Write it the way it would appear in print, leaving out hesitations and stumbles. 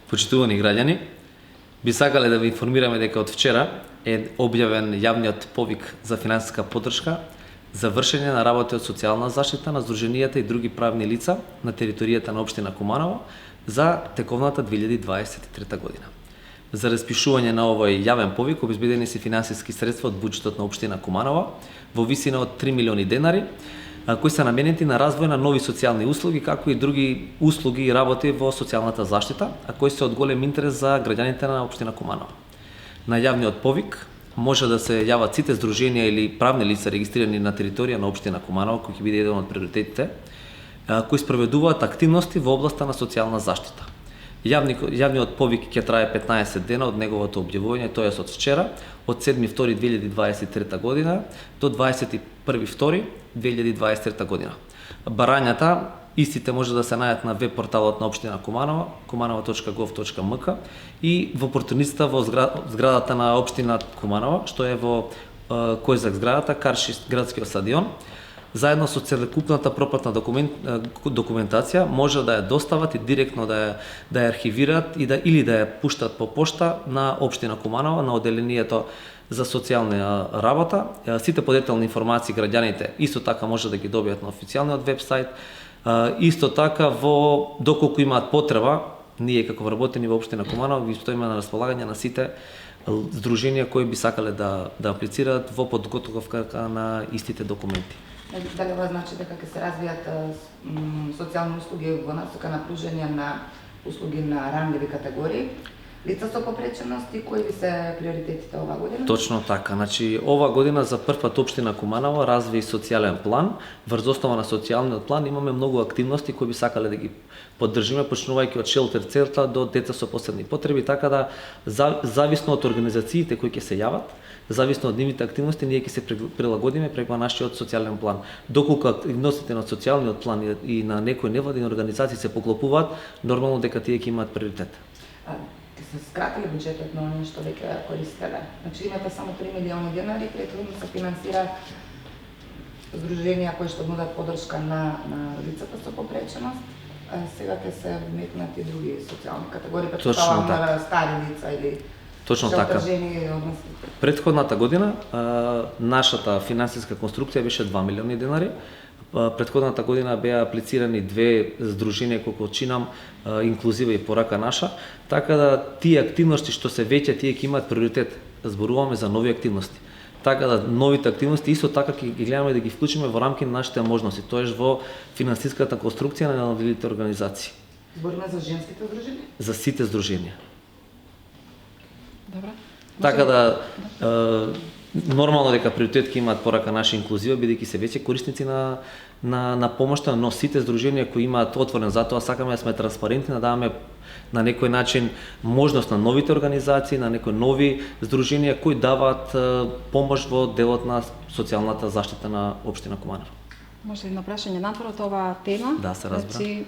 Почитувани граѓани, би сакале да ви информираме дека од вчера е објавен јавниот повик за финансиска поддршка за вршење на работи од социјална заштита на здруженијата и други правни лица на територијата на општина Куманово за тековната 2023 година. За распишување на овој јавен повик обезбедени се финансиски средства од буџетот на општина Куманово во висина од 3 милиони денари, кои се наменети на развој на нови социјални услуги, како и други услуги и работи во социјалната заштита, а кои се од голем интерес за граѓаните на општина Куманово. На јавниот повик може да се јават сите здруженија или правни лица регистрирани на територија на општина Куманово, кој ќе биде еден од приоритетите, кои спроведуваат активности во областа на социјална заштита. Јавниот повик ќе трае 15 дена од неговото објавување, тоест од вчера, од 7.2.2023 година до 21.2.2023 година. Барањата истите може да се најдат на веб порталот на општина Куманово, kumanovo.gov.mk и во опортуницата во зградата на општина Куманово, што е во Којзак зградата, Карши градскиот стадион. Заедно со целокупната пропратна документација може да ја достават и директно да ја архивираат или да ја пуштат по пошта на општина Куманово, на оделението за социјална работа. Сите подетелни информации граѓаните исто така може да ги добијат на официјалниот вебсайт. Исто така доколку имаат потреба, ние како вработени во општина Куманово ги стоиме на располагање на сите здруженија кои би сакале да аплицираат во подготовка на истите документи. Дали ова значи дека ќе се развијат социјални услуги во насока на пружање на услуги на ранливи категории, лица со попречености, кои би се приоритетите оваа година? Точно така. Значи, ова година за прв пат општина Куманово разви социјален план. Врз основа на социјалниот план имаме многу активности кои би сакале да ги поддржиме, почнувајќи од шелтер центар до деца со посебни потреби, така да зависно од организациите кои ќе се јават, зависно од нивните активности, ние ќе се прилагодиме преку нашиот социјален план. Доколку активностите на социјалниот план и на некои невладини организации се поклопуваат, нормално дека тие ќе имаат приоритет. Ќе се скратили буџетот на оние што веќе користеле? Значи имате само 3 милиони денари, претходно се финансира здруженија кои што нудат поддршка на лицата со попреченост. Сега ќе се вметнати други социјални категории, Точно така. Стари лица или Точно така. Претходната година нашата финансиска конструкција беше 2 милиони денари. Претходната година беа аплицирани две здруженија колку чинам инклузива и порака наша, така да тие активности што се веќе тие ќе имаат приоритет. Зборуваме за нови активности. Така да новите активности исто така ќе ги гледаме да ги вклучиме во рамки на нашите можности, тоеш во финансиската конструкција на наделите организации. Збориме за женските здруженија? За сите здруженија. Добра. Така да нормално дека приоритет ќе имаат порака наша инклузива, бидејќи се веќе корисници на помошта, но сите здруженија кои имаат отворен, затоа сакаме да сме транспарентни, да даваме на некој начин можност на новите организации, на некои нови здруженија кои даваат помош во делот на социјалната заштита на општина Куманово. Може ли на прашање надвор од оваа тема? Да, се разбра. Значи,